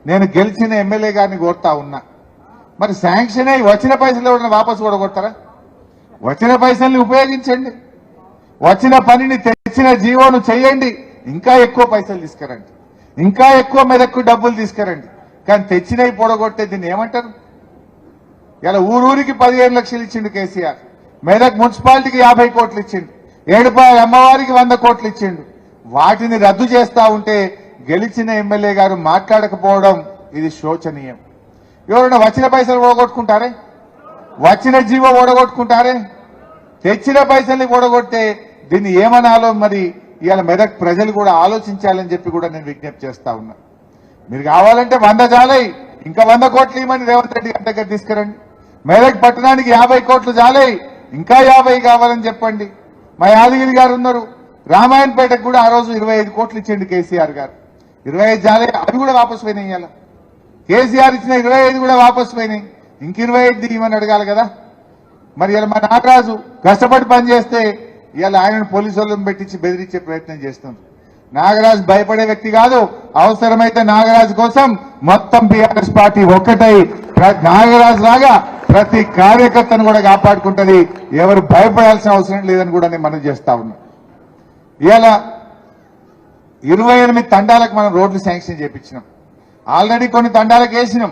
నేను గెలిచిన ఎమ్మెల్యే గారిని కోరుతా ఉన్నా, మరి శాంక్షన్ అయ్యి వచ్చిన పైసలు ఎవరైనా వాపసు కూడా కొడతారా? వచ్చిన పైసల్ని ఉపయోగించండి, వచ్చిన పనిని తెచ్చిన జీవోను చేయండి, ఇంకా ఎక్కువ పైసలు తీసుకురండి, ఇంకా ఎక్కువ మెదక్కు డబ్బులు తీసుకురండి. కానీ తెచ్చినవి పొడగొట్టే దీన్ని ఏమంటారు? ఇలా ఊరూరికి 15 లక్షలు ఇచ్చిండు కేసీఆర్. మెదక్ మున్సిపాలిటీకి 50 కోట్లు ఇచ్చిండు. ఏడుపాయల అమ్మవారికి 100 కోట్లు ఇచ్చిండు. వాటిని రద్దు చేస్తా ఉంటే గెలిచిన ఎమ్మెల్యే గారు మాట్లాడకపోవడం ఇది శోచనీయం. ఎవరైనా వచ్చిన పైసలు ఓడగొట్టుకుంటారే, వచ్చిన జీవో ఓడగొట్టుకుంటారే, తెచ్చిన పైసల్ని ఓడగొట్టే దీన్ని ఏమనాలో మరి ఇవాళ మెదక్ ప్రజలు కూడా ఆలోచించాలని చెప్పి కూడా నేను విజ్ఞప్తి చేస్తా ఉన్నా. మీరు కావాలంటే 100 జాలై, ఇంకా 100 కోట్లు ఇవ్వమని రేవంత్ రెడ్డి గారి దగ్గర తీసుకురండి. మెదక్ పట్టణానికి 50 కోట్లు జాలై, ఇంకా 50 కావాలని చెప్పండి. మా యాదగిరి గారు ఉన్నారు, రామాయణపేటకు కూడా ఆ రోజు 25 కోట్లు ఇచ్చిండు కేసీఆర్ గారు. 25 జాలై, అవి కూడా వాపసు పోయినాయి. ఇవాళ కేసీఆర్ ఇచ్చిన 25 కూడా వాపసు పోయినాయి. ఇంక 25 ఇవ్వని అడగాలి కదా. మరి ఇలా మా నాగరాజు కష్టపడి పనిచేస్తే ఇవాళ ఆయనను పోలీసు వాళ్ళని పెట్టించి బెదిరించే ప్రయత్నం చేస్తున్నారు. నాగరాజు భయపడే వ్యక్తి కాదు. అవసరమైతే నాగరాజు కోసం మొత్తం బీఆర్ఎస్ పార్టీ ఒక్కటై నాగరాజు లాగా ప్రతి కార్యకర్తను కూడా కాపాడుకుంటది. ఎవరు భయపడాల్సిన అవసరం లేదని కూడా నేను మనం చేస్తా ఉన్నా. ఇవాళ 28 తండాలకు మనం రోడ్లు శాంక్షన్ చేయించినాం. ఆల్రెడీ కొన్ని తండాలకు వేసినాం,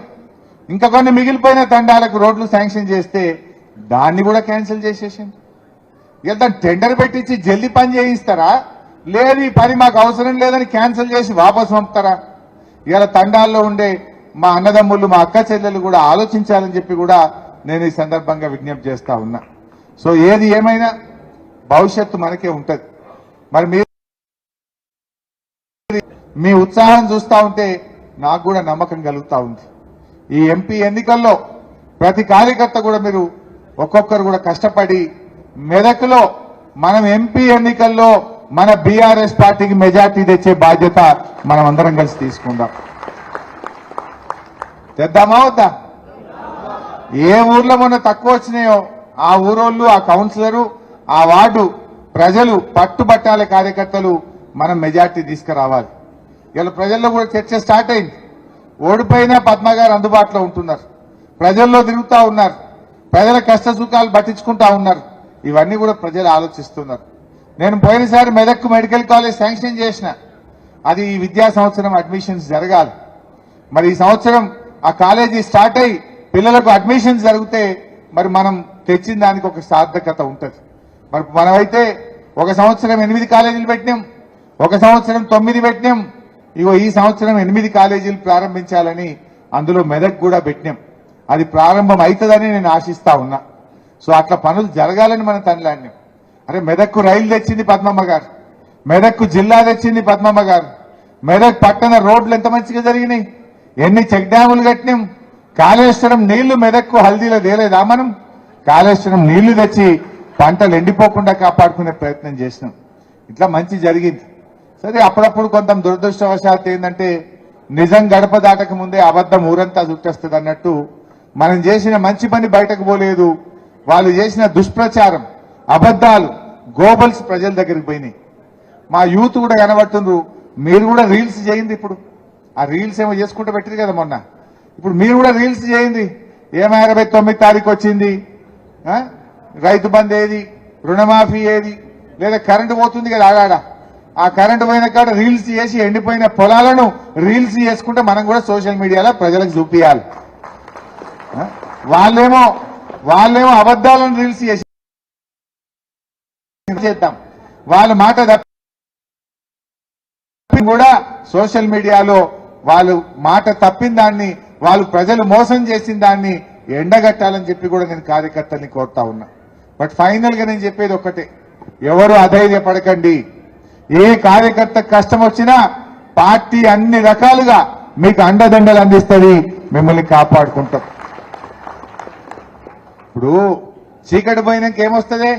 ఇంకా కొన్ని మిగిలిపోయిన తండాలకు రోడ్లు శాంక్షన్ చేస్తే దాన్ని కూడా క్యాన్సిల్ చేసేసింది. ఇక దాన్ని టెండర్ పెట్టించి జల్దీ పని చేయిస్తారా, లేదు ఈ పని మాకు అవసరం లేదని క్యాన్సిల్ చేసి వాపసు పంపుతారా? ఇవాళ తండాల్లో ఉండే మా అన్నదమ్ములు, మా అక్క చెల్లెలు కూడా ఆలోచించాలని చెప్పి కూడా నేను ఈ సందర్భంగా విజ్ఞప్తి చేస్తా ఉన్నా. సో ఏది ఏమైనా భవిష్యత్తు మనకే ఉంటది. మరి మీ ఉత్సాహం చూస్తా ఉంటే నాకు కూడా నమ్మకం కలుగుతా ఉంది. ఈ ఎంపీ ఎన్నికల్లో ప్రతి కార్యకర్త కూడా మీరు ఒక్కొక్కరు కూడా కష్టపడి మెదక్లో మనం ఎంపీ ఎన్నికల్లో మన బీఆర్ఎస్ పార్టీకి మెజార్టీ తెచ్చే బాధ్యత మనం అందరం కలిసి తీసుకుందాం. తెద్దామా వద్దా? ఏ ఊర్లో మొన్న తక్కువ వచ్చినాయో ఆ ఊరోళ్ళు, ఆ కౌన్సిలరు, ఆ వార్డు ప్రజలు పట్టుబట్టాల కార్యకర్తలు మనం మెజార్టీ తీసుకురావాలి. ఇలా ప్రజల్లో కూడా చర్చ స్టార్ట్ అయింది. ఓడిపోయిన పద్మ గారు అందుబాటులో ఉంటున్నారు, ప్రజల్లో తిరుగుతూ ఉన్నారు, ప్రజల కష్ట సుఖాలు పట్టించుకుంటా ఉన్నారు. ఇవన్నీ కూడా ప్రజలు ఆలోచిస్తున్నారు. నేను పోయినసారి మెదక్ మెడికల్ కాలేజ్ శాంక్షన్ చేసిన, అది ఈ విద్యా సంవత్సరం అడ్మిషన్స్ జరగాలి. మరి ఈ సంవత్సరం ఆ కాలేజీ స్టార్ట్ అయ్యి పిల్లలకు అడ్మిషన్స్ జరిగితే మరి మనం తెచ్చిన దానికి ఒక సార్థకత ఉంటుంది. మరి మనమైతే ఒక సంవత్సరం 8 కాలేజీలు పెట్టినాం, ఒక సంవత్సరం 9 పెట్టినాం. ఇగో ఈ సంవత్సరం 8 కాలేజీలు ప్రారంభించాలని అందులో మెదక్ కూడా పెట్టినాం. అది ప్రారంభం అవుతుందని నేను ఆశిస్తా ఉన్నా. సో అట్లా పనులు జరగాలని మనం తనలాడినాం. అరే మెదక్కు రైలు తెచ్చింది పద్మమ్మ గారు, మెదక్కు జిల్లా తెచ్చింది పద్మమ్మ గారు, మెదక్ పట్టణ రోడ్లు ఎంత మంచిగా జరిగినాయి, ఎన్ని చెక్ డ్యాములు కట్టినాం. కాళేశ్వరం నీళ్లు మెదక్కు హల్దీలో తేలేదా మనం? కాళేశ్వరం నీళ్లు తెచ్చి పంటలు ఎండిపోకుండా కాపాడుకునే ప్రయత్నం చేసినాం. ఇట్లా మంచి జరిగింది. సరే అప్పుడప్పుడు కొంత దురదృష్టవశాత్తు ఏంటంటే నిజం గడప దాటక ముందే అబద్ధం ఊరంతా చుట్టేస్తుంది అన్నట్టు మనం చేసిన మంచి పని బయటకు పోలేదు. వాళ్ళు చేసిన దుష్ప్రచారం, అబద్ధాలు, గోబల్స్ ప్రజల దగ్గరికి పోయినాయి. మా యూత్ కూడా కనబడుతుండ్రు. మీరు కూడా రీల్స్ చేయండి. ఇప్పుడు ఆ రీల్స్ ఏమో చేసుకుంటూ పెట్టారు కదా మొన్న. ఇప్పుడు మీరు కూడా రీల్స్ చేయండి. ఏమో 29 తారీఖు వచ్చింది, రైతు బంద్ ఏది, రుణమాఫీ ఏది, లేదా కరెంటు పోతుంది కదా ఆడాడ, ఆ కరెంటు పోయిన కాడ రీల్స్ చేసి ఎండిపోయిన పొలాలను రీల్స్ చేసుకుంటే మనం కూడా సోషల్ మీడియాలో ప్రజలకు చూపించాలి. వాళ్ళేమో అబద్ధాలను రీల్స్ చేసి చేద్దాం, వాళ్ళ మాట తప్పి కూడా సోషల్ మీడియాలో వాళ్ళు మాట తప్పిన దాన్ని, వాళ్ళు ప్రజలు మోసం చేసిన దాన్ని ఎండగట్టాలని చెప్పి కూడా నేను కార్యకర్తల్ని కోరుతా ఉన్నా. బట్ ఫైనల్ గా నేను చెప్పేది ఒక్కటే, ఎవరు అధైర్యపడకండి. ఏ కార్యకర్త కష్టం వచ్చినా పార్టీ అన్ని రకాలుగా మీకు అండదండలు అందిస్తుంది, మిమ్మల్ని కాపాడుకుంటాం. ఇప్పుడు చీకటి పోయినాక ఏమొస్తుంది?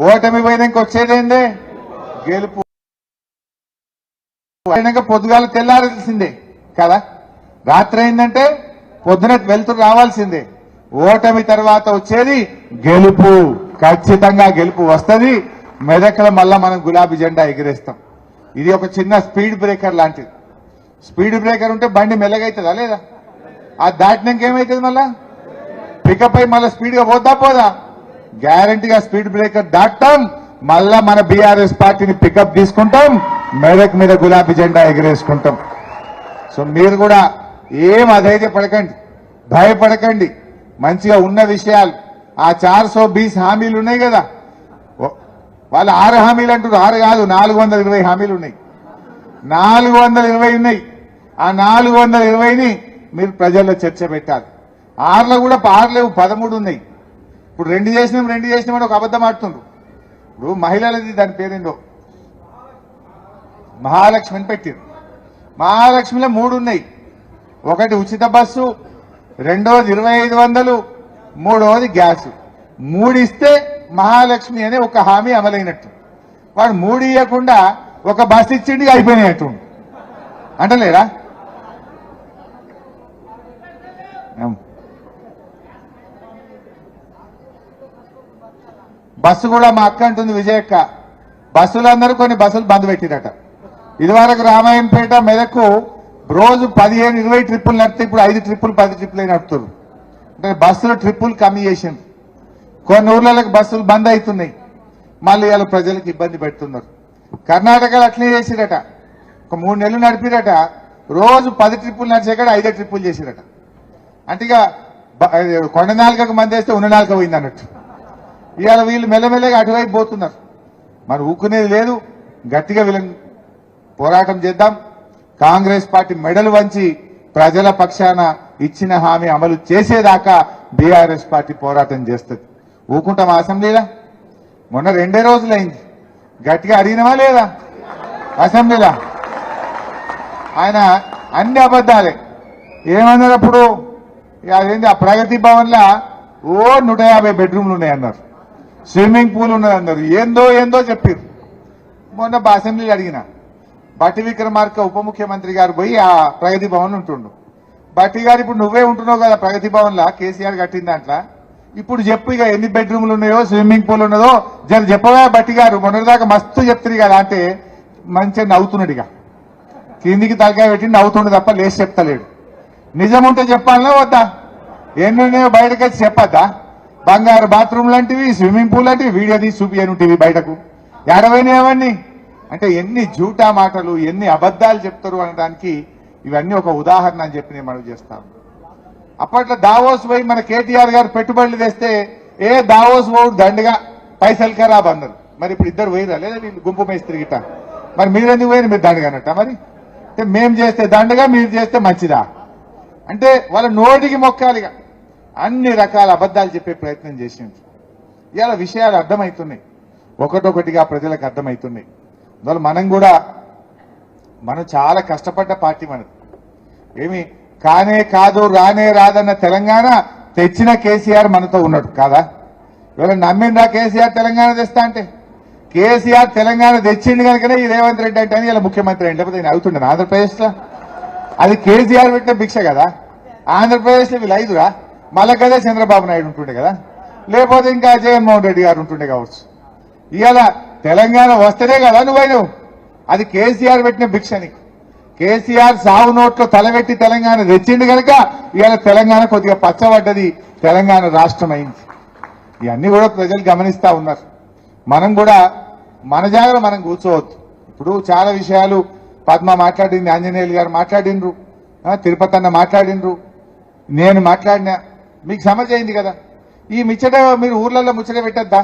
ఓటమి పోయినాక వచ్చేదేందే? గెలుపు. పోయినాక పొద్దుగాలు తెల్లారాల్సిందే కదా, రాత్రి అయిందంటే పొద్దున వెళ్తురు రావాల్సిందే. ఓటమి తర్వాత వచ్చేది గెలుపు. ఖచ్చితంగా గెలుపు వస్తుంది. మెదక్లో మళ్ళా మనం గులాబీ జెండా ఎగిరేస్తాం. ఇది ఒక చిన్న స్పీడ్ బ్రేకర్ లాంటిది. స్పీడ్ బ్రేకర్ ఉంటే బండి మెల్లగైతుందా లేదా? అది దాటినాక ఏమవుతుంది? మళ్ళా పికప్ అయి మళ్ళీ స్పీడ్ గా పోదా? గ్యారంటీగా స్పీడ్ బ్రేకర్ దాటుతాం, మళ్ళా మన బీఆర్ఎస్ పార్టీని పికప్ తీసుకుంటాం, మెదక్ మీద గులాబీ జెండా ఎగిరేసుకుంటాం. సో మీరు కూడా ఏం అధైర్యపడకండి, భయపడకండి. మంచిగా ఉన్న విషయాలు, ఆ 420 హామీలు ఉన్నాయి కదా, వాళ్ళు 6 హామీలు అంటారు. 6 కాదు, 420 హామీలు ఉన్నాయి. 420 ఉన్నాయి. ఆ 420ని మీరు ప్రజల్లో చర్చ పెట్టాలి. 6లో కూడా 6 లేవు, 13 ఉన్నాయి. ఇప్పుడు 2 చేసినామని ఒక అబద్ధం ఆడుతుండ్రు. ఇప్పుడు మహిళలది దాని పేరేందో మహాలక్ష్మి అని పెట్టారు. మహాలక్ష్మిలో 3 ఉన్నాయి. ఒకటి ఉచిత బస్సు, రెండోది 2500, మూడవది గ్యాస్. 3 ఇస్తే మహాలక్ష్మి అనే ఒక హామీ అమలైనట్టు. వాడు 3 ఇవ్వకుండా ఒక బస్సు ఇచ్చిండి అయిపోయినట్టు అంటలేరా? బస్సు కూడా మా అక్క అంటుంది, విజయక్క, బస్సులందరూ కొన్ని బస్సులు బంద్ పెట్టిరట. ఇదివరకు రామాయణపేట మెదక్కు రోజు 15-20 ట్రిప్పులు నడితే ఇప్పుడు 5 ట్రిప్పులు 10 ట్రిప్పులు నడుపుతారు. అంటే బస్సుల ట్రిప్పులు కమ్మి చేసింది. కొన్ని ఊర్లకు బస్సులు బంద్ అవుతున్నాయి. మళ్ళీ ఇలా ప్రజలకు ఇబ్బంది పెడుతున్నారు. కర్ణాటకలో అట్లే చేసిరట. ఒక 3 నెలలు నడిపిరట. రోజు 10 ట్రిప్పులు నడిచే కాడ 5 ట్రిప్పులు చేసిరట. అంటే ఇక కొండ నాలుకకు మంది వేస్తే ఉన్న నాలుక పోయింది అన్నట్టు. ఇవాళ వీళ్ళు మెల్లమెల్లగా అటువైపు పోతున్నారు. మరి ఊకునేది లేదు. గట్టిగా వీళ్ళని పోరాటం చేద్దాం. కాంగ్రెస్ పార్టీ మెడలు వంచి ప్రజల పక్షాన ఇచ్చిన హామీ అమలు చేసేదాకా బీఆర్ఎస్ పార్టీ పోరాటం చేస్తుంది. ఊకుంటాం అసెంబ్లీలో? మొన్న 2 రోజులైంది. గట్టిగా అడిగినవా లేదా అసెంబ్లీలో? ఆయన అన్ని అబద్ధాలే. ఏమన్నారు అప్పుడు? అదేంటి, ఆ ప్రగతి భవన్లో 150 బెడ్రూమ్లు ఉన్నాయన్నారు, స్విమ్మింగ్ పూల్ ఉన్నదన్నారు, ఏందో చెప్పారు. మొన్న అసెంబ్లీలో అడిగిన బట్టి విక్రమార్క ఉప ముఖ్యమంత్రి గారు పోయి ఆ ప్రగతి భవన్ ఉంటుండు. బట్టి గారు, ఇప్పుడు నువ్వే ఉంటున్నావు కదా ప్రగతి భవన్ లా, కేసీఆర్ కట్టిన దాంట్లో, ఇప్పుడు చెప్పు ఇక ఎన్ని బెడ్రూమ్లు ఉన్నాయో, స్విమ్మింగ్ పూల్ ఉన్నదో జర చెప్పవా బట్టి గారు, మొన్నటిదాకా మస్తు చెప్తుంది కదా అంటే మంచిగా నవ్వుతున్నాడు. ఇక కిందికి తలకాయ పెట్టి నవ్వుతుండే తప్ప లేచి చెప్తలేడు. నిజం ఉంటే చెప్పాలనా వద్దా? ఎన్నున్నాయో బయటకు వచ్చి చెప్పద్దా? బంగారు బాత్రూమ్ లాంటివి, స్విమ్మింగ్ పూల్ లాంటివి వీడియో తీసి చూపియనుంటివి బయటకు. ఏడవైనవన్నీ అంటే ఎన్ని జూటా మాటలు, ఎన్ని అబద్ధాలు చెప్తారు అనడానికి ఇవన్నీ ఒక ఉదాహరణ అని చెప్పి నేను మనవి చేస్తాను. అప్పట్లో దావోస్ పోయి మన కేటీఆర్ గారు పెట్టుబడులు తెస్తే దావోస్ పోడు దండగా పైసలు ఖరాబ్ అన్నారు. మరి ఇప్పుడు ఇద్దరు పోయిరా లేదా వీళ్ళు గుంపు మేస్త్రి గిట్ట? మరి మీరెందుకు పోయిన మీరు దండగా అన్నట్ట? మరి అంటే మేం చేస్తే దండగా, మీరు చేస్తే మంచిదా? అంటే వాళ్ళ నోటికి మొక్కాలిగా అన్ని రకాల అబద్ధాలు చెప్పే ప్రయత్నం చేసింది. ఇవాళ విషయాలు అర్థమవుతున్నాయి, ఒకటొకటిగా ప్రజలకు అర్థమవుతున్నాయి. అందువల్ల మనం చాలా కష్టపడ్డ పార్టీ మనది. ఏమి కానే కాదు రానే రాదన్న తెలంగాణ తెచ్చిన కేసీఆర్ మనతో ఉన్నాడు కాదా? ఇవాళ నమ్మిందా కేసీఆర్ తెలంగాణ తెస్తా అంటే? కేసీఆర్ తెలంగాణ తెచ్చింది కనుకనే ఈ రేవంత్ రెడ్డి అంటే అని ఇలా ముఖ్యమంత్రి అంటే లేకపోతే నేను అవుతుండే ఆంధ్రప్రదేశ్ లో. అది కేసీఆర్ పెట్టిన భిక్ష కదా. ఆంధ్రప్రదేశ్ లో వీళ్ళు ఐదురా, మళ్ళా కదా చంద్రబాబు నాయుడు ఉంటుండే కదా, లేకపోతే ఇంకా జగన్మోహన్ రెడ్డి గారు ఉంటుండే కావచ్చు. ఇవాళ తెలంగాణ వస్తేనే కదా నువ్వు. అది కేసీఆర్ పెట్టిన భిక్ష నీకు. కేసీఆర్ సాగు నోట్లో తలబెట్టి తెలంగాణ తెచ్చిండు కనుక ఇవాళ తెలంగాణ కొద్దిగా పచ్చబడ్డది, తెలంగాణ రాష్ట్రం అయింది. ఇవన్నీ కూడా ప్రజలు గమనిస్తా ఉన్నారు. మనం కూడా మన జాగ్రత్త మనం కూర్చోవద్దు. ఇప్పుడు చాలా విషయాలు పద్మ మాట్లాడింది, ఆంజనేయులు గారు మాట్లాడినరు, తిరుపతి అన్న మాట్లాడినరు, నేను మాట్లాడినా. మీకు సమస్య అయింది కదా. ఈ ముచ్చట మీరు ఊర్లలో ముచ్చట పెట్టద్దా?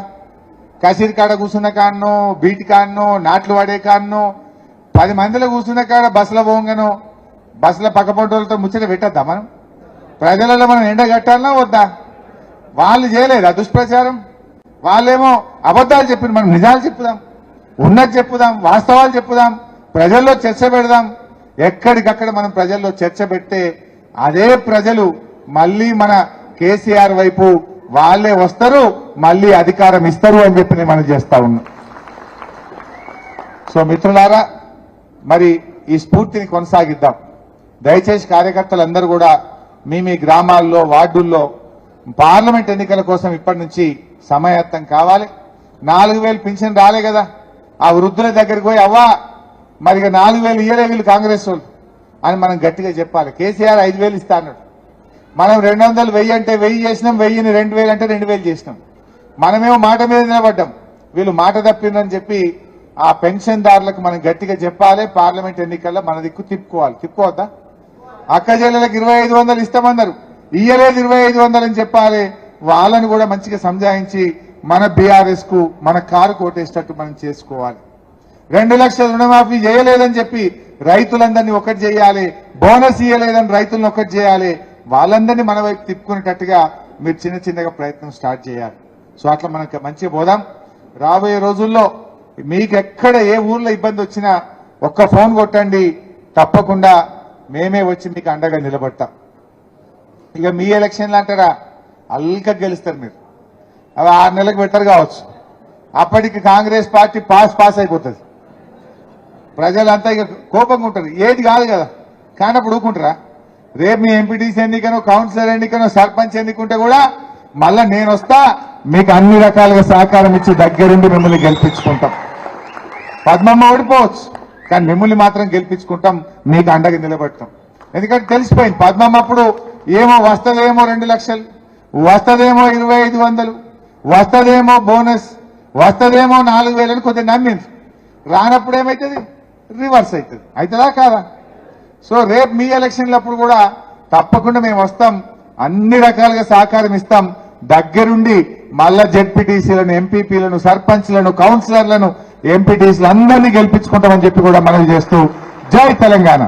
కసిరి కాడ కూర్చున్న కాన్నో, బీటి కాన్నో, నాట్లు వాడే కాన్నో, 10 మందిలో కూర్చున్న కాడ బస్సుల పోంగనో, బస్సుల పక్కపొంటలతో ముచ్చట పెట్టద్దా? మనం ప్రజలలో మనం ఎండగట్టాలన్నా వద్దా? వాళ్ళు చేయలేదా దుష్ప్రచారం? వాళ్ళేమో అబద్ధాలు చెప్పిన, మనం నిజాలు చెప్పుదాం, ఉన్నది చెప్పుదాం, వాస్తవాలు చెప్పుదాం, ప్రజల్లో చర్చ పెడదాం. ఎక్కడికక్కడ మనం ప్రజల్లో చర్చ పెడితే అదే ప్రజలు మళ్ళీ మన కేసీఆర్ వైపు వాళ్ళే వస్తారు, మళ్ళీ అధికారం ఇస్తారు అని చెప్పి నేను మనం చేస్తా ఉన్నా. సో మిత్రులారా, మరి ఈ స్ఫూర్తిని కొనసాగిద్దాం. దయచేసి కార్యకర్తలందరూ కూడా మీ గ్రామాల్లో, వార్డుల్లో పార్లమెంట్ ఎన్నికల కోసం ఇప్పటి నుంచి సమాయత్తం కావాలి. 4000 పింఛన్ రాలే కదా, ఆ వృద్ధుల దగ్గరికి పోయి అవ్వా మరి 4000 ఇయ్యలే వీళ్ళు కాంగ్రెస్ వాళ్ళు అని మనం గట్టిగా చెప్పాలి. కేసీఆర్ 5000 ఇస్తా అన్నాడు, మనం 200, 1000 అంటే 1000 చేసినాం, 1000ని 2000 అంటే 2000 చేసినాం. మనమేమో మాట మీద నిలబడ్డాం, వీళ్ళు మాట తప్పిందని చెప్పి ఆ పెన్షన్దారులకు మనం గట్టిగా చెప్పాలి. పార్లమెంట్ ఎన్నికల్లో మన దిక్కు తిప్పుకోవద్దా? అక్క చెల్లెలకు 2500 ఇస్తామన్నారు, ఇయ్యలేదు 2500 అని చెప్పాలి. వాళ్ళని కూడా మంచిగా సంజాయించి మన బీఆర్ఎస్ కు మన కారు కోటేసేటట్టు మనం చేసుకోవాలి. 2 లక్షల రుణమాఫీ చేయలేదని చెప్పి రైతులందరినీ ఒకటి చేయాలి, బోనస్ ఇయ్యలేదని రైతులను ఒకటి చేయాలి. వాళ్ళందరినీ మన వైపు తిప్పుకునేటట్టుగా మీరు చిన్నగా ప్రయత్నం స్టార్ట్ చేయాలి. సో అట్లా మనకి మంచిగా పోదాం. రాబోయే రోజుల్లో మీకు ఎక్కడ ఏ ఊర్లో ఇబ్బంది వచ్చినా ఒక్క ఫోన్ కొట్టండి, తప్పకుండా మేమే వచ్చి మీకు అండగా నిలబడతాం. ఇక మీ ఎలక్షన్లు అంటారా, అల్క గెలుస్తారు మీరు. అవి 6 నెలలకు పెట్టరు కావచ్చు, అప్పటికి కాంగ్రెస్ పార్టీ పాస్ అయిపోతుంది. ప్రజలంతా ఇక కోపంగా ఉంటారు, ఏది కాదు కదా. కానప్పుడు ఊరుకుంటారా? రేపు మీ ఎంపీటీసీ ఎన్నికనో, కౌన్సిలర్ ఎన్నికనో, సర్పంచ్ ఎన్నికుంటే కూడా మళ్ళా నేను వస్తా, మీకు అన్ని రకాలుగా సహకారం ఇచ్చి దగ్గరుండి మిమ్మల్ని గెలిపించుకుంటాం. పద్మమ్మ ఓడిపోవచ్చు, కానీ మిమ్మల్ని మాత్రం గెలిపించుకుంటాం, మీకు అండగా నిలబెడతాం. ఎందుకంటే తెలిసిపోయింది, పద్మమ్మ అప్పుడు ఏమో వస్తదేమో 2 లక్షలు, వస్తదేమో 2500, వస్తదేమో బోనస్, వస్తదేమో 4000 అని కొద్దిగా నమ్మింది. రానప్పుడు ఏమవుతుంది? రివర్స్ అవుతుంది. అవుతుందా కాదా? సో రేపు మీ ఎలక్షన్లప్పుడు కూడా తప్పకుండా మేము వస్తాం, అన్ని రకాలుగా సహకారం ఇస్తాం. దగ్గరుండి మళ్ళా జెడ్పీటీసీలను, ఎంపీపీలను, సర్పంచ్లను, కౌన్సిలర్లను, ఎంపీటీసీలు అందరినీ గెలిపించుకుంటామని చెప్పి కూడా మనవి చేస్తూ జై తెలంగాణ.